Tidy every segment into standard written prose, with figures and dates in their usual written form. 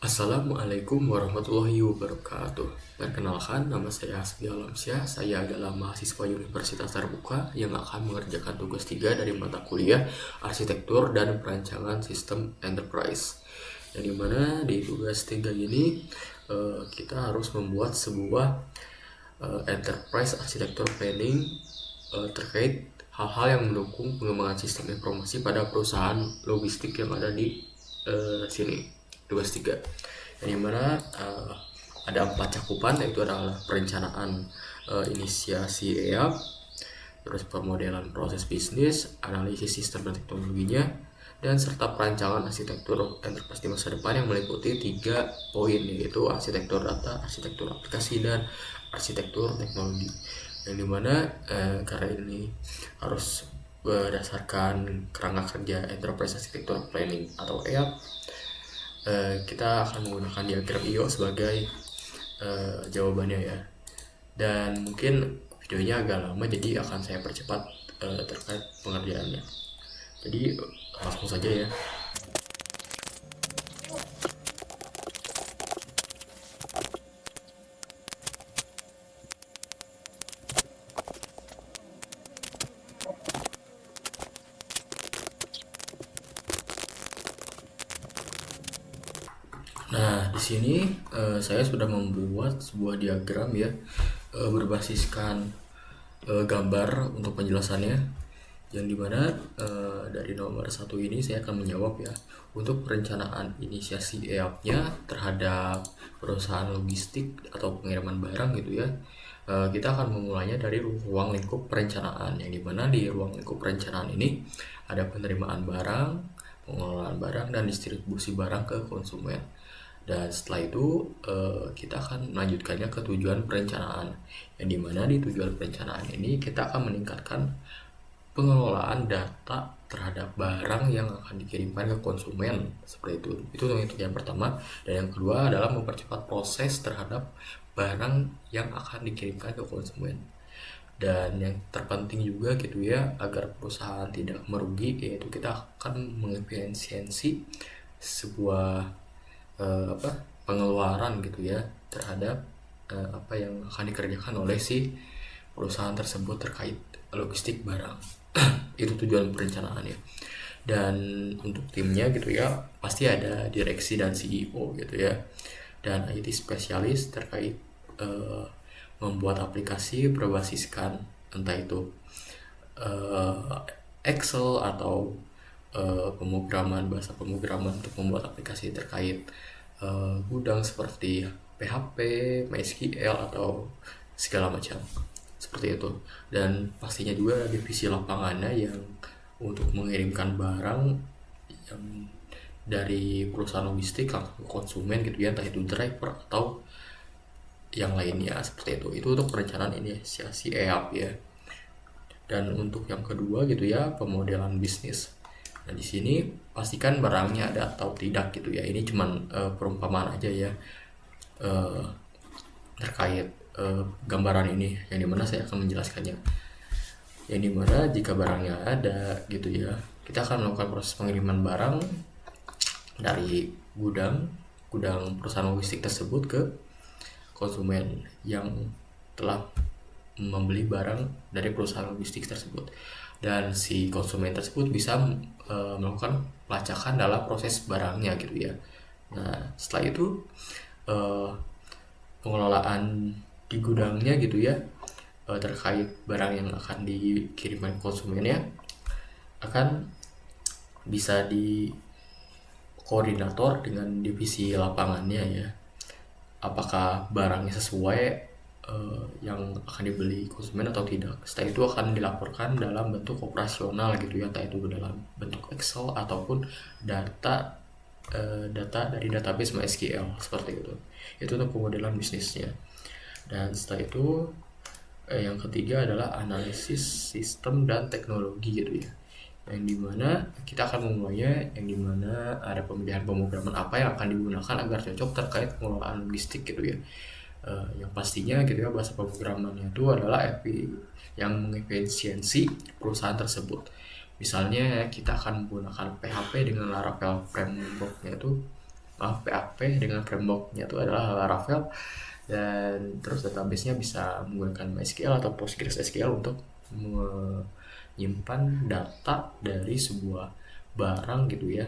Assalamualaikum warahmatullahi wabarakatuh. Perkenalkan, nama saya Hasbi Alamsyah. Saya adalah mahasiswa Universitas Terbuka yang akan mengerjakan tugas 3 dari mata kuliah Arsitektur dan Perancangan Sistem Enterprise. Yang dimana di tugas 3 ini kita harus membuat sebuah enterprise arsitektur planning terkait hal-hal yang mendukung pengembangan sistem informasi pada perusahaan logistik yang ada di sini. Tugas 3 yang dimana ada 4 cakupan, yaitu adalah perencanaan inisiasi EAP, terus pemodelan proses bisnis, analisis sistem dan teknologinya, dan serta perancangan arsitektur enterprise di masa depan yang meliputi 3 poin, yaitu arsitektur data, arsitektur aplikasi, dan arsitektur teknologi. Yang dimana karena ini harus berdasarkan kerangka kerja enterprise arsitektur planning atau EAP, kita akan menggunakan diagram IO sebagai jawabannya ya. Dan mungkin videonya agak lama, jadi akan saya percepat terkait pengerjaannya. Jadi langsung saja ya. Nah, di sini saya sudah membuat sebuah diagram ya, berbasiskan gambar untuk penjelasannya, yang dimana dari nomor 1 ini saya akan menjawab ya, untuk perencanaan inisiasi EAP-nya terhadap perusahaan logistik atau pengiriman barang gitu ya. Kita akan memulainya dari ruang lingkup perencanaan, yang dimana di ruang lingkup perencanaan ini ada penerimaan barang, pengelolaan barang, dan distribusi barang ke konsumen. Dan setelah itu kita akan melanjutkannya ke tujuan perencanaan, yang dimana di tujuan perencanaan ini kita akan meningkatkan pengelolaan data terhadap barang yang akan dikirimkan ke konsumen, seperti itu. Itu untuk tujuan pertama. Dan yang kedua adalah mempercepat proses terhadap barang yang akan dikirimkan ke konsumen. Dan yang terpenting juga gitu ya, agar perusahaan tidak merugi, yaitu kita akan mengefisiensi sebuah pengeluaran gitu ya terhadap apa yang akan dikerjakan oleh si perusahaan tersebut terkait logistik barang. Itu tujuan perencanaannya. Dan untuk timnya gitu ya, pasti ada direksi dan CEO gitu ya, dan IT spesialis terkait membuat aplikasi berbasiskan entah itu Excel atau pemrograman, bahasa pemrograman untuk membuat aplikasi terkait gudang seperti PHP, MySQL, atau segala macam seperti itu. Dan pastinya juga divisi lapangannya yang untuk mengirimkan barang yang dari perusahaan logistik langsung ke konsumen gitu ya, entah itu driver atau yang lainnya seperti itu. Itu untuk perencanaan inisiasi EAP ya. Dan untuk yang kedua gitu ya, pemodelan bisnis. Nah, di sini pastikan barangnya ada atau tidak gitu ya. Ini cuman perumpamaan aja ya terkait gambaran ini, yang dimana saya akan menjelaskannya. Yang dimana jika barangnya ada gitu ya, kita akan melakukan proses pengiriman barang dari gudang perusahaan logistik tersebut ke konsumen yang telah membeli barang dari perusahaan logistik tersebut. Dan si konsumen tersebut bisa melakukan pelacakan dalam proses barangnya gitu ya. Nah, setelah itu pengelolaan di gudangnya gitu ya, terkait barang yang akan dikirimkan konsumennya akan bisa di koordinator dengan divisi lapangannya ya, apakah barangnya sesuai yang akan dibeli konsumen atau tidak. Setelah itu akan dilaporkan dalam bentuk operasional gitu ya, entah itu dalam bentuk Excel ataupun data dari database MySQL seperti itu. Itu untuk pemodelan bisnisnya. Dan setelah itu yang ketiga adalah analisis sistem dan teknologi gitu ya, yang dimana kita akan memulainya, yang dimana ada pemilihan pemrograman apa yang akan digunakan agar cocok terkait pengelolaan logistik gitu ya. Yang pastinya gitu ya, bahasa pemrogramannya itu adalah yang mengefisiensi perusahaan tersebut. Misalnya kita akan menggunakan PHP dengan Laravel frameworknya itu PHP dengan frameworknya itu adalah Laravel, dan terus database-nya bisa menggunakan MySQL atau PostgreSQL untuk menyimpan data dari sebuah barang gitu ya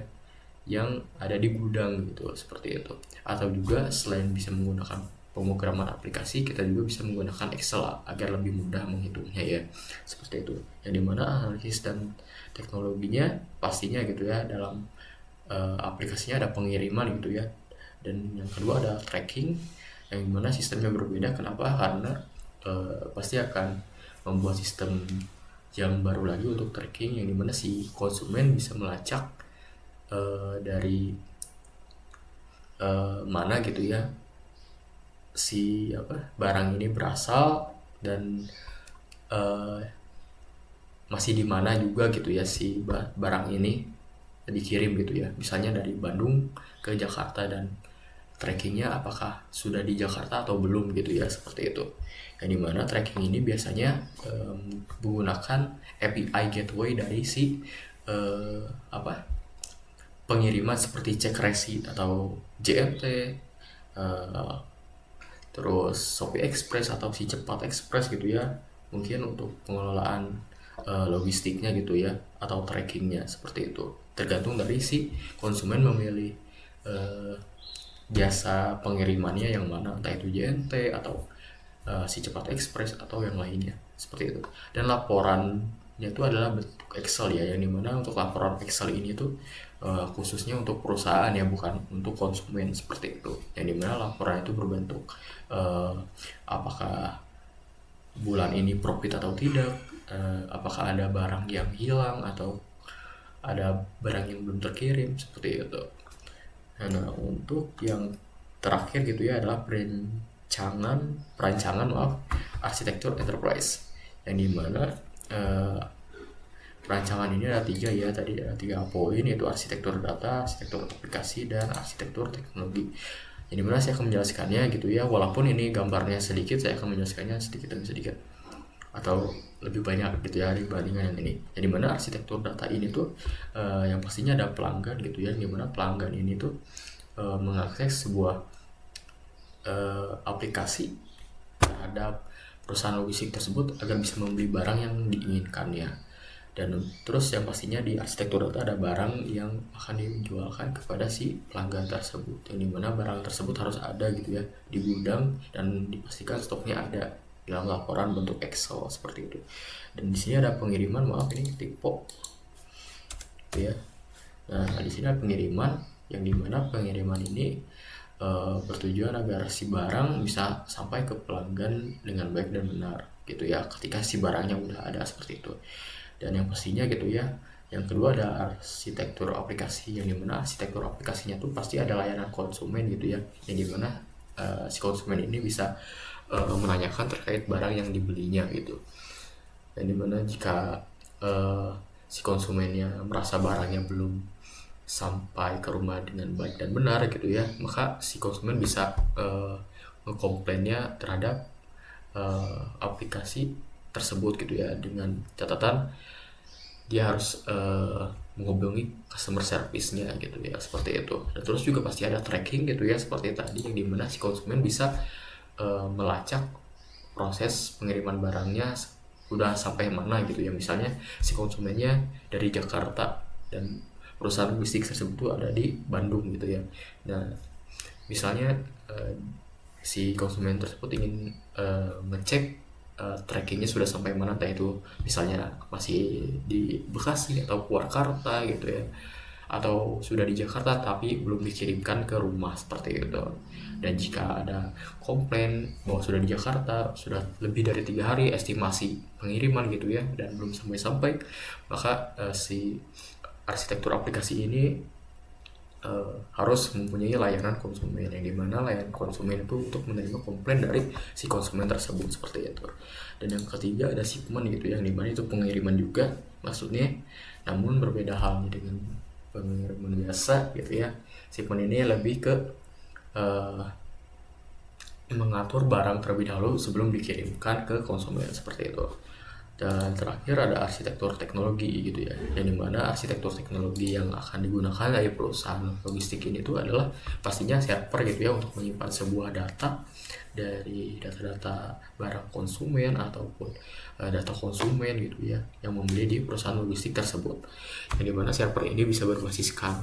yang ada di gudang gitu, seperti itu. Atau juga selain bisa menggunakan pemrograman aplikasi, kita juga bisa menggunakan Excel agar lebih mudah menghitungnya ya, seperti itu. Yang dimana analisis dan teknologinya pastinya gitu ya, dalam aplikasinya ada pengiriman gitu ya, dan yang kedua ada tracking yang dimana sistemnya berbeda. Kenapa? Karena pasti akan membuat sistem yang baru lagi untuk tracking, yang dimana si konsumen bisa melacak dari mana gitu ya si barang ini berasal, dan masih di mana juga gitu ya si barang ini dikirim gitu ya, misalnya dari Bandung ke Jakarta, dan trackingnya apakah sudah di Jakarta atau belum gitu ya, seperti itu. Yang dimana tracking ini biasanya menggunakan API gateway dari si pengiriman seperti cek resi atau JMT, terus Shopee Express atau si Cepat Express gitu ya, mungkin untuk pengelolaan logistiknya gitu ya, atau trackingnya, seperti itu. Tergantung dari si konsumen memilih jasa pengirimannya yang mana, entah itu JNT atau si Cepat Express atau yang lainnya, seperti itu. Dan laporannya itu adalah bentuk Excel ya, yang dimana untuk laporan Excel ini tuh khususnya untuk perusahaan ya, bukan untuk konsumen, seperti itu. Yang dimana laporan itu berbentuk apakah bulan ini profit atau tidak, apakah ada barang yang hilang atau ada barang yang belum terkirim, seperti itu. Nah, untuk yang terakhir gitu ya adalah perancangan arsitektur enterprise, yang dimana perancangan ini ada 3 ya, tadi ada 3 poin, yaitu arsitektur data, arsitektur aplikasi, dan arsitektur teknologi. Yang dimana saya akan menjelaskannya gitu ya, walaupun ini gambarnya sedikit, saya akan menjelaskannya sedikit demi sedikit atau lebih banyak gitu ya dibandingkan yang ini. Yang dimana arsitektur data ini tuh yang pastinya ada pelanggan gitu ya, yang dimana pelanggan ini tuh mengakses sebuah aplikasi terhadap perusahaan logistik tersebut agar bisa membeli barang yang diinginkannya. Dan terus yang pastinya di arsitektur data ada barang yang akan dijualkan kepada si pelanggan tersebut, yang dimana barang tersebut harus ada gitu ya di gudang, dan dipastikan stoknya ada dalam laporan bentuk Excel, seperti itu. Dan di sini ada pengiriman, maaf ini typo gitu ya. Nah, di sini ada pengiriman, yang dimana pengiriman ini bertujuan agar si barang bisa sampai ke pelanggan dengan baik dan benar gitu ya, ketika si barangnya udah ada, seperti itu. Dan yang pastinya gitu ya, yang kedua ada arsitektur aplikasi, yang dimana arsitektur aplikasinya tuh pasti ada layanan konsumen gitu ya, yang dimana si konsumen ini bisa menanyakan terkait barang yang dibelinya gitu. Dan dimana jika si konsumennya merasa barangnya belum sampai ke rumah dengan baik dan benar gitu ya, maka si konsumen bisa ngekomplainnya terhadap aplikasi tersebut gitu ya, dengan catatan dia harus menghubungi customer service-nya gitu ya, seperti itu. Dan terus juga pasti ada tracking gitu ya, seperti tadi, yang dimana si konsumen bisa melacak proses pengiriman barangnya udah sampai mana gitu ya. Misalnya si konsumennya dari Jakarta dan perusahaan logistik tersebut ada di Bandung gitu ya. Nah, misalnya si konsumen tersebut ingin ngecek trackingnya sudah sampai mana, entah itu misalnya masih di Bekasi atau Purwakarta gitu ya, atau sudah di Jakarta tapi belum dikirimkan ke rumah, seperti itu. Dan jika ada komplain bahwa sudah di Jakarta sudah lebih dari 3 hari estimasi pengiriman gitu ya, dan belum sampai-sampai, maka si arsitektur aplikasi ini harus mempunyai layanan konsumen, yang dimana layanan konsumen itu untuk menerima komplain dari si konsumen tersebut, seperti itu. Dan yang ketiga ada shipment gitu, yang dimana itu pengiriman juga maksudnya, namun berbeda halnya dengan pengiriman biasa gitu ya. Shipment ini lebih ke mengatur barang terlebih dahulu sebelum dikirimkan ke konsumen, seperti itu. Dan terakhir ada arsitektur teknologi gitu ya, yang dimana arsitektur teknologi yang akan digunakan dari perusahaan logistik ini tuh adalah pastinya server gitu ya, untuk menyimpan sebuah data dari data-data barang konsumen ataupun data konsumen gitu ya, yang membeli di perusahaan logistik tersebut. Yang dimana server ini bisa berbasiskan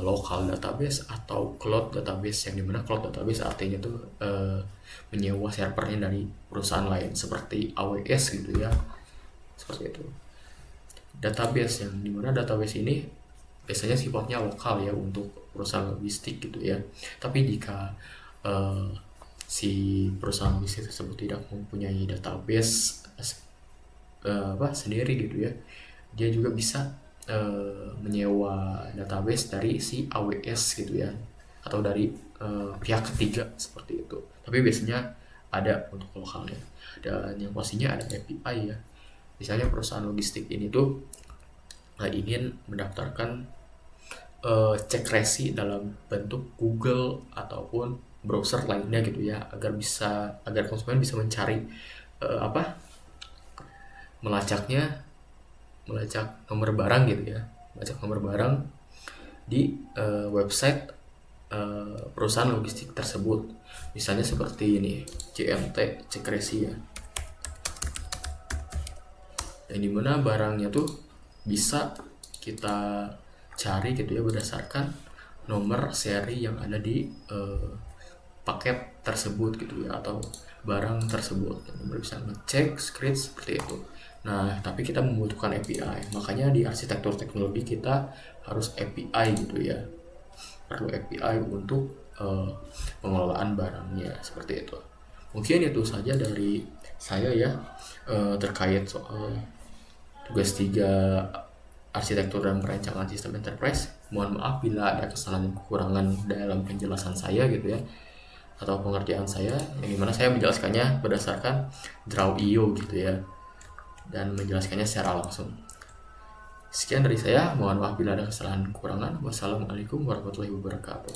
local database atau cloud database, yang dimana cloud database artinya tuh menyewa servernya dari perusahaan lain seperti AWS gitu ya, seperti itu. Database, yang dimana database ini biasanya sifatnya lokal ya untuk perusahaan logistik gitu ya. Tapi jika si perusahaan logistik tersebut tidak mempunyai database sendiri gitu ya, dia juga bisa menyewa database dari si AWS gitu ya, atau dari pihak ketiga seperti itu. Tapi biasanya ada untuk lokalnya. Dan yang pastinya ada API ya. Misalnya perusahaan logistik ini tuh ingin mendaftarkan cek resi dalam bentuk Google ataupun browser lainnya gitu ya, agar konsumen bisa mencari melacak nomor barang gitu ya, melacak nomor barang di website perusahaan logistik tersebut. Misalnya seperti ini, CMT cek resi ya, yang dimana barangnya tuh bisa kita cari gitu ya berdasarkan nomor seri yang ada di paket tersebut gitu ya, atau barang tersebut. Yang bisa ngecek script seperti itu. Nah, tapi kita membutuhkan API. Makanya di arsitektur teknologi kita harus API gitu ya. Perlu API untuk pengelolaan barangnya seperti itu. Mungkin itu saja dari saya ya, terkait soal tugas 3 arsitektur dan perencanaan sistem enterprise. Mohon maaf bila ada kesalahan dan kekurangan dalam penjelasan saya gitu ya, atau pengertian saya, yang dimana saya menjelaskannya berdasarkan Draw.io gitu ya, dan menjelaskannya secara langsung. Sekian dari saya, mohon maaf bila ada kesalahan kekurangan. Wassalamualaikum warahmatullahi wabarakatuh.